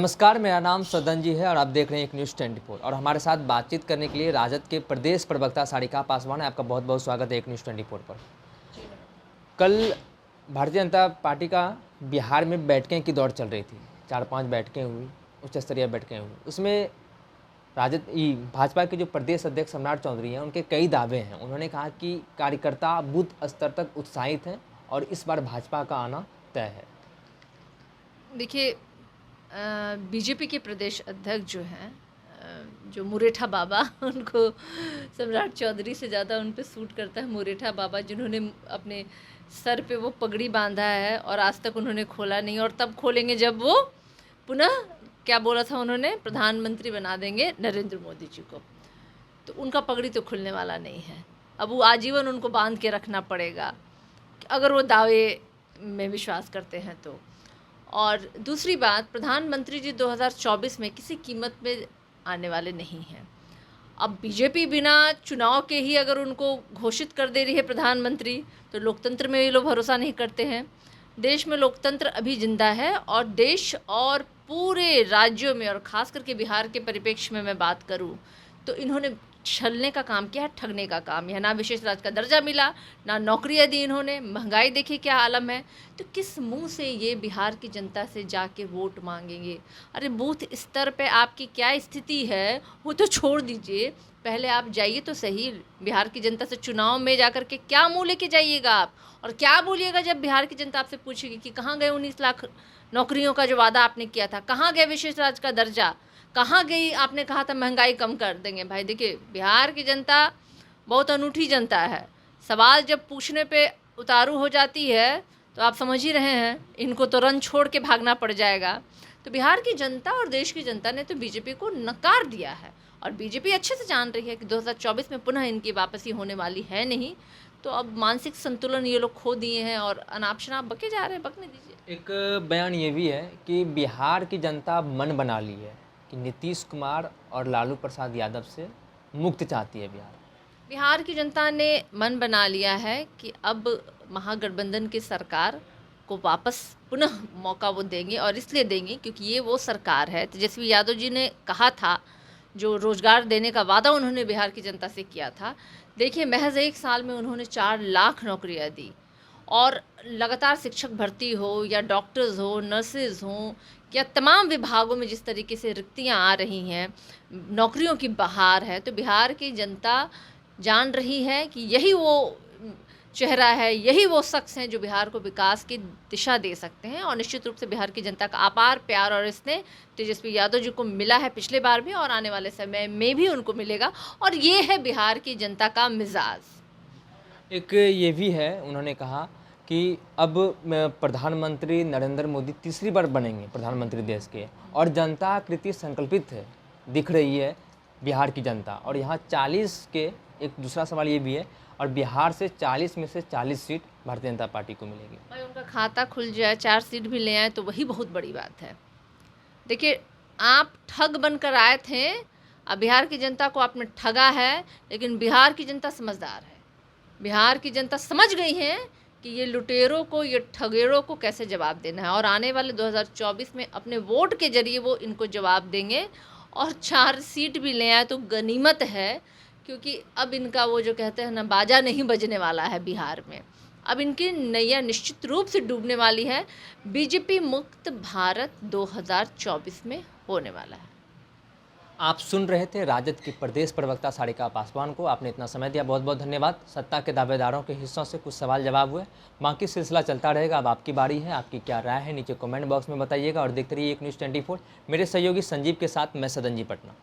नमस्कार, मेरा नाम सदन जी है और आप देख रहे हैं एक न्यूज़ 24 और हमारे साथ बातचीत करने के लिए राजद के प्रदेश प्रवक्ता सारिका पासवान है। आपका बहुत बहुत स्वागत है एक न्यूज़ 24 पर। कल भारतीय जनता पार्टी का बिहार में बैठकें की दौड़ चल रही थी। 4-5 बैठकें हुई, उच्च स्तरीय बैठकें हुई। उसमें भाजपा के जो प्रदेश अध्यक्ष सम्राट चौधरी हैं, उनके कई दावे हैं। उन्होंने कहा कि कार्यकर्ता बूथ स्तर तक उत्साहित हैं और इस बार भाजपा का आना तय है। देखिए, बीजेपी के प्रदेश अध्यक्ष जो हैं, जो मुरेठा बाबा उनको सम्राट चौधरी से ज़्यादा उन पे सूट करता है मुरेठा बाबा, जिन्होंने अपने सर पे वो पगड़ी बांधा है और आज तक उन्होंने खोला नहीं, और तब खोलेंगे जब वो पुनः क्या बोला था उन्होंने, प्रधानमंत्री बना देंगे नरेंद्र मोदी जी को। तो उनका पगड़ी तो खुलने वाला नहीं है। अब वो आजीवन उनको बांध के रखना पड़ेगा अगर वो दावे में विश्वास करते हैं तो। और दूसरी बात, प्रधानमंत्री जी 2024 में किसी कीमत में आने वाले नहीं हैं। अब बीजेपी बिना चुनाव के ही अगर उनको घोषित कर दे रही है प्रधानमंत्री, तो लोकतंत्र में ये लोग भरोसा नहीं करते हैं। देश में लोकतंत्र अभी जिंदा है और देश और पूरे राज्यों में, और ख़ास करके बिहार के परिप्रेक्ष्य में मैं बात करूं, तो इन्होंने छलने का काम किया है, ठगने का काम है। ना विशेष राज्य का दर्जा मिला, ना नौकरियां दी इन्होंने, महंगाई देखिए क्या आलम है। तो किस मुंह से ये बिहार की जनता से जाके वोट मांगेंगे? अरे बूथ स्तर पे आपकी क्या स्थिति है वो तो छोड़ दीजिए, पहले आप जाइए तो सही बिहार की जनता से। चुनाव में जाकर के क्या मुँह लेके जाइएगा आप, और क्या बोलिएगा जब बिहार की जनता आपसे पूछेगी कि कहाँ गए 19 लाख नौकरियों का जो वादा आपने किया था, कहाँ गए विशेष राज्य का दर्जा, कहाँ गई आपने कहा था महंगाई कम कर देंगे। भाई देखिए, बिहार की जनता बहुत अनूठी जनता है। सवाल जब पूछने पे उतारू हो जाती है तो आप समझ ही रहे हैं, इनको तो रन छोड़ के भागना पड़ जाएगा। तो बिहार की जनता और देश की जनता ने तो बीजेपी को नकार दिया है, और बीजेपी अच्छे से जान रही है कि 2024 में पुनः इनकी वापसी होने वाली है नहीं। तो अब मानसिक संतुलन ये लोग खो दिए हैं और अनाप शनाप बके जा रहे हैं, बकने दीजिए। एक बयान ये भी है कि बिहार की जनता मन बना ली है कि नीतीश कुमार और लालू प्रसाद यादव से मुक्त चाहती है बिहार की जनता ने मन बना लिया है कि अब महागठबंधन की सरकार को वापस पुनः मौका वो देंगे, और इसलिए देंगे क्योंकि ये वो सरकार है। तेजस्वी यादव जी ने कहा था, जो रोज़गार देने का वादा उन्होंने बिहार की जनता से किया था, देखिए महज 1 साल में उन्होंने 4 लाख नौकरियां दी, और लगातार शिक्षक भर्ती हो या डॉक्टर्स हो, नर्सेज हों, या तमाम विभागों में जिस तरीके से रिक्तियां आ रही हैं, नौकरियों की बहार है। तो बिहार की जनता जान रही है कि यही वो चेहरा है, यही वो शख्स हैं जो बिहार को विकास की दिशा दे सकते हैं। और निश्चित रूप से बिहार की जनता का अपार प्यार और स्नेह तेजस्वी यादव जी को मिला है पिछले बार भी, और आने वाले समय में भी उनको मिलेगा। और ये है बिहार की जनता का मिजाज। एक ये भी है, उन्होंने कहा कि अब प्रधानमंत्री नरेंद्र मोदी तीसरी बार बनेंगे प्रधानमंत्री देश के, और जनता कृति संकल्पित है दिख रही है बिहार की जनता। और यहाँ 40 के, एक दूसरा सवाल ये भी है, और बिहार से 40 में से 40 सीट भारतीय जनता पार्टी को मिलेगी। भाई उनका खाता खुल जाए, 4 सीट भी ले आए तो वही बहुत बड़ी बात है। देखिए, आप ठग बनकर आए थे, अब बिहार की जनता को आपने ठगा है, लेकिन बिहार की जनता समझदार है। बिहार की जनता समझ गई है कि ये लुटेरों को, ये ठगेरों को कैसे जवाब देना है, और आने वाले 2024 में अपने वोट के जरिए वो इनको जवाब देंगे। और 4 सीट भी ले आए तो गनीमत है, क्योंकि अब इनका वो जो कहते हैं ना, बाजा नहीं बजने वाला है बिहार में। अब इनकी नैया निश्चित रूप से डूबने वाली है। बीजेपी मुक्त भारत 2024 में होने वाला है। आप सुन रहे थे राजद की प्रदेश प्रवक्ता सारिका पासवान को। आपने इतना समय दिया, बहुत बहुत धन्यवाद। सत्ता के दावेदारों के हिस्सों से कुछ सवाल जवाब हुए, बाकी सिलसिला चलता रहेगा। अब आपकी बारी है, आपकी क्या राय है नीचे कमेंट बॉक्स में बताइएगा, और देखते रहिए एक न्यूज़ 24। मेरे सहयोगी संजीव के साथ मैं सदन जी, पटना।